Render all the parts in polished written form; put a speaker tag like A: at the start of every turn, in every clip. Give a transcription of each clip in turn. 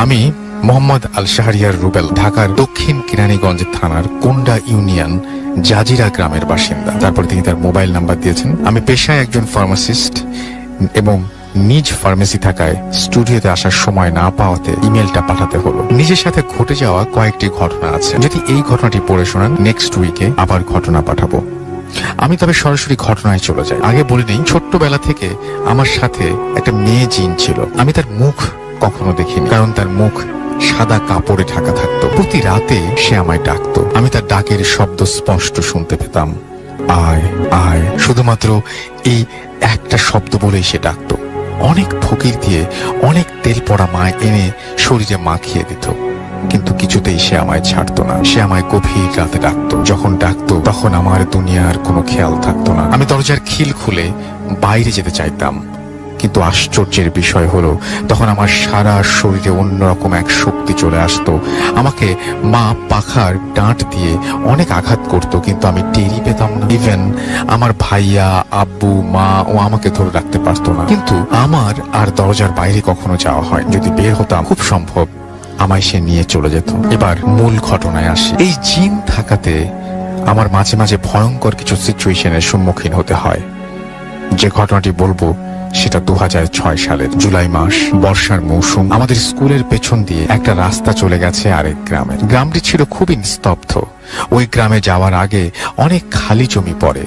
A: আমি মোহাম্মদ আল শাহরিয়ার রুবেল, ঢাকার দক্ষিণ কেরানীগঞ্জ থানার কোন্ডা ইউনিয়ন জাজিরা গ্রামের বাসিন্দা। তারপর তিনি তার মোবাইল নাম্বার দিয়েছেন। আমি পেশায় একজন ফার্মাসিস্ট এবং নিজ ফার্মেসি থাকায় স্টুডিওতে আসার সময় না পাওয়াতে ইমেলটা পাঠাতে হলো। নিজের সাথে ঘটে যাওয়া কয়েকটি ঘটনা আছে, যদি এই ঘটনাটি পড়ে শোনান নেক্সট উইকে আবার ঘটনা পাঠাবো। আমি তবে সরাসরি ঘটনায় চলে যাই। আগে বলে নেই, ছোট্টবেলা থেকে আমার সাথে একটা মেয়ে জিন ছিল। আমি তার মুখ কখনো দেখিনি, কারণ তার মুখ সাদা কাপড়ে ঢাকা থাকতো। প্রতি রাতে সে আমায় ডাকতো। আমি তার ডাকের শব্দ স্পষ্ট শুনতে পেতাম, আয় আয়। শুধুমাত্র এই একটা শব্দ বলেই সে ডাকতো। অনেক ফকির দিয়ে অনেক তেল পড়া মায় এনে শরীরে মাখিয়ে দিত, কিন্তু কিছুতেই সে আমায় ছাড়তো না। সে আমায় গভীর রাতে ডাকতো। যখন ডাকতো তখন আমার দুনিয়ার কোনো খেয়াল থাকতো না। আমি দরজার খিল খুলে বাইরে যেতে চাইতাম, কিন্তু আশ্চর্যের বিষয় হলো তখন আমার সারা শরীরে অন্যরকম এক শক্তি চলে আসতো। আমাকে মা পাখার ডাঁট দিয়ে অনেক আঘাত করত, কিন্তু আমি টেরই পেতাম না। ইভেন আমার ভাইয়া, আব্বু, মা ও আমাকে ধরে রাখতে পারতো না। কিন্তু আমার আর দরজার বাইরে কখনো যাওয়া হয়। যদি বের হতাম খুব সম্ভব আমায় সে নিয়ে চলে যেত। এবার মূল ঘটনায় আসি। এই জিন থাকাতে আমার মাঝে মাঝে ভয়ঙ্কর কিছু সিচুয়েশনের সম্মুখীন হতে হয়। যে ঘটনাটি বলবো সেটা 2006 সালের জুলাই মাস, বর্ষার মৌসুম। আমাদের স্কুলের পেছন দিয়ে একটা রাস্তা চলে গেছে আরেক গ্রামে। গ্রামটি ছিল খুবই নিস্তব্ধ। ওই গ্রামে যাওয়ার আগে অনেক খালি জমি পড়ে,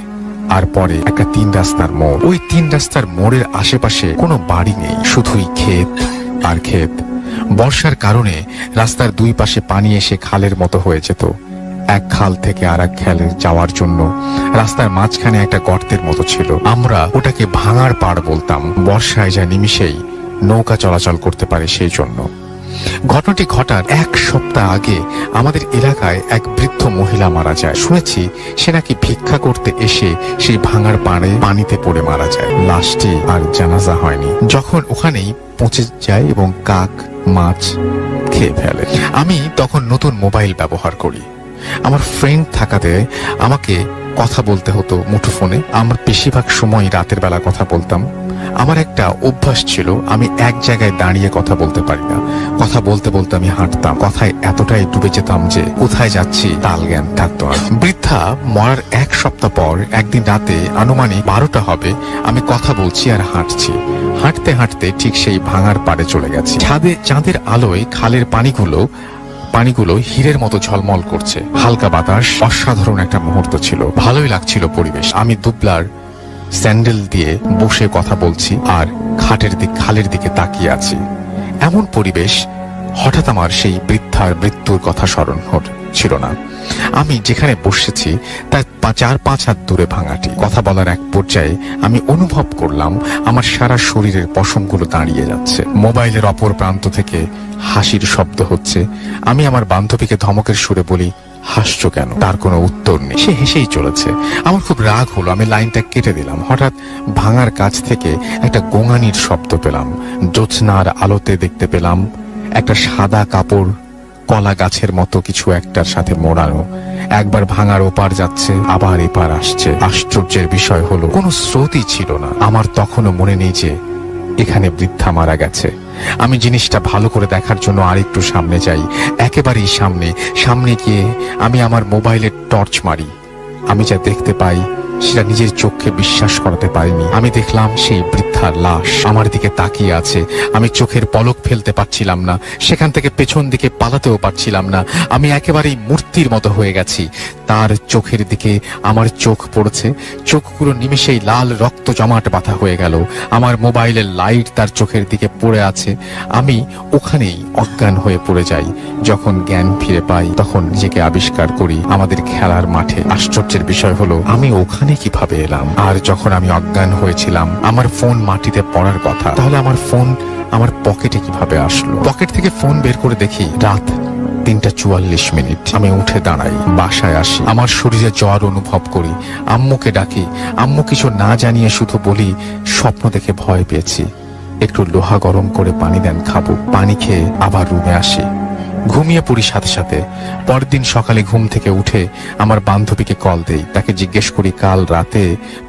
A: আর পরে একটা 3 রাস্তার মোড়। ওই 3 রাস্তার মোড়ের আশেপাশে কোনো বাড়ি নেই, শুধুই ক্ষেত আর ক্ষেত। বর্ষার কারণে রাস্তার 2 পাশে পানি এসে খালের মতো হয়ে যেত। এক খাল থেকে আর এক খালে যাওয়ার জন্য রাস্তার মাঝখানে একটা গর্তের মতো ছিল। আমরা ওটাকে ভাঙার পাড় বলতাম। বর্ষায় যা নিমিষেই নৌকা চলাচল করতে পারে সেই জন্য। ঘটনাটি ঘটার 1 সপ্তাহ আগে আমাদের এলাকায় এক বৃদ্ধ মহিলা মারা যায়। শুনেছি সে নাকি ভিক্ষা করতে এসে সেই ভাঙার পাড়ে পানিতে পড়ে মারা যায়। লাশটি আর জানাজা হয়নি। যখন ওখানেই পচে যায় এবং কাক মাছ খেয়ে ফেলে। আমি তখন নতুন মোবাইল ব্যবহার করি। আমার ফ্রেন্ড থাকাতে আমাকে কথা বলতে হতো মুঠোফোনে। আমার বেশিরভাগ সময় রাতের বেলা কথা বলতাম। আমার একটা অভ্যাস ছিল, আমি এক জায়গায় দাঁড়িয়ে কথা বলতে পারি না। কথা বলতে বলতে আমি হাঁটতাম। কথায় এতটাই ডুবে যেতাম যে কোথায় যাচ্ছি তাল জ্ঞান থাকতো না। বৃদ্ধা মরার 1 সপ্তাহ পর একদিন রাতে আনুমানিক 12টা হবে, আমি কথা বলছি আর হাঁটছি। হাঁটতে হাঁটতে ঠিক সেই ভাঙার পাড়ে চলে গেছি। চাঁদের আলোয় খালের পানিগুলো হীরের মতো ঝলমল করছে। হালকা বাতাস, অসাধারণ একটা মুহূর্ত ছিল। ভালোই লাগছিল পরিবেশ। আমি দুবলার স্যান্ডেল দিয়ে বসে কথা বলছি আর খালের দিকে তাকিয়ে আছি। এমন পরিবেশ হঠাৎ আমার সেই বৃদ্ধার মৃত্যুর কথা স্মরণ ছিল না। আমি যেখানে বসেছি তার 4-5 হাত দূরে ভাঙাটি। কথা বলার এক পর্যায়ে আমি অনুভব করলাম আমার সারা শরীরের পশমগুলো দাঁড়িয়ে যাচ্ছে। মোবাইলের অপর প্রান্ত থেকে হাসির শব্দ হচ্ছে। আমি আমার বান্ধবীকে ধমকের সুরে বলি, হাসছো কেন? তার কোনো উত্তর নেই। সে হেসেই চলেছে। আমার খুব রাগ হলো। আমি লাইনটা কেটে দিলাম। হঠাৎ ভাঙার কাছ থেকে একটা গোঙানির শব্দ পেলাম। জ্যোৎস্নার আলোতে দেখতে পেলাম একটা সাদা কাপড় কলা গাছের মতো কিছু একটার সাথে মোড়ানো। একবার ভাঙার ওপার যাচ্ছে, আবার এপার আসছে। আশ্চর্যের বিষয় হলো কোনো স্রোতই ছিল না। আমার তখনও মনে নেই যে এখানে বৃদ্ধা মারা গেছে। আমি জিনিসটা ভালো করে দেখার জন্য আরেকটু সামনে যাই। একেবারেই সামনে গিয়ে আমি আমার মোবাইলের টর্চ মারি। আমি যা দেখতে পাই সেটা নিজের চোখে বিশ্বাস করাতে পারিনি। আমি দেখলাম সেই বৃদ্ধার লাশ আমার দিকে তাকিয়ে আছে। আমি চোখের পলক ফেলতে পারছিলাম না। সেখান থেকে পেছন দিকে পালাতেও পারছিলাম না। আমি একেবারেই মূর্তির মতো হয়ে গেছি। তার চোখের দিকে আমার চোখ পড়েছে। চোখগুলো নিমেষেই লাল রক্ত জমাট বাঁধা হয়ে গেল। আমার মোবাইলের লাইট তার চোখের দিকে পড়ে আছে। আমি ওখানেই অজ্ঞান হয়ে পড়ে যাই। যখন জ্ঞান ফিরে পাই তখন নিজেকে আবিষ্কার করি আমাদের খেলার মাঠে। আশ্চর্যের বিষয় হলো আমি ওখানে কিভাবে এলাম? আর যখন আমি অজ্ঞান হয়েছিলাম আমার ফোন মাটিতে পড়ার কথা, তাহলে আমার ফোন আমার পকেটে কিভাবে আসলো? পকেট থেকে ফোন বের করে দেখি রাত 3:44। আমি উঠে দাঁড়াই, বাসায় আসি। আমার শরীরে জ্বর অনুভব করি। আম্মুকে ডাকি। আম্মু কিছু না জানিয়ে শুধু বলি, স্বপ্ন দেখে ভয় পেয়েছি, একটু লোহা গরম করে পানি দেন, খাবো। পানি খেয়ে আবার রুমে আসি। ঘুমিয়ে পড়ি সাথে সাথে। পরের দিন সকালে ঘুম থেকে উঠে আমার বান্ধবীকে কল দেই। তাকে জিজ্ঞেস করি, কাল রাতে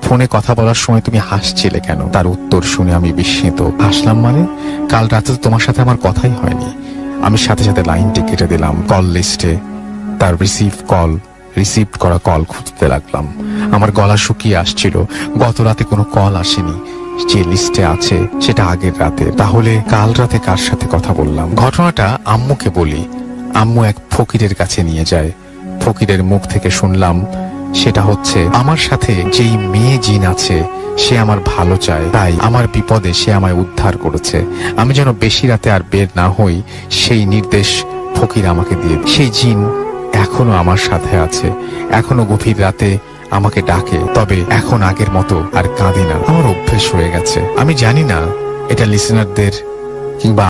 A: ফোনে কথা বলার সময় তুমি হাসছিলে কেন? তার উত্তর শুনে আমি বিস্মিত। হাসলাম মানে? কাল রাতে তো তোমার সাথে আমার কথাই হয়নি। আমি সাথে সাথে লাইনটি কেটে দিলাম। কল লিস্টে তার রিসিভড করা কল খুঁজতে লাগলাম। আমার গলা শুকিয়ে আসছিল। গত রাতে কোনো কল আসেনি, যে লিস্টে আছে সেটা আগের রাতে। তাহলে কাল রাতে কার সাথে কথা বললাম? ঘটনাটা আম্মুকে বলি। আম্মু এক ফকিরের কাছে নিয়ে যায়। ফকিরের মুখ থেকে শুনলাম সেটা হচ্ছে আমার সাথে যেই মেয়ে জিন আছে সে আমার ভালো চায়, তাই আমার বিপদে সে আমায় উদ্ধার করেছে। আমি যেন বেশি রাতে আর বের না হই সেই নির্দেশ ফকির আমাকে দিয়ে। সেই জিন এখনো আমার সাথে আছে, এখনো গভীর রাতে আমাকে ডাকে। তবে এখন আগের মতো আর কাঁদি না, আমার অভ্যেস হয়ে গেছে। আমি জানি না এটা লিসেনারদের কিংবা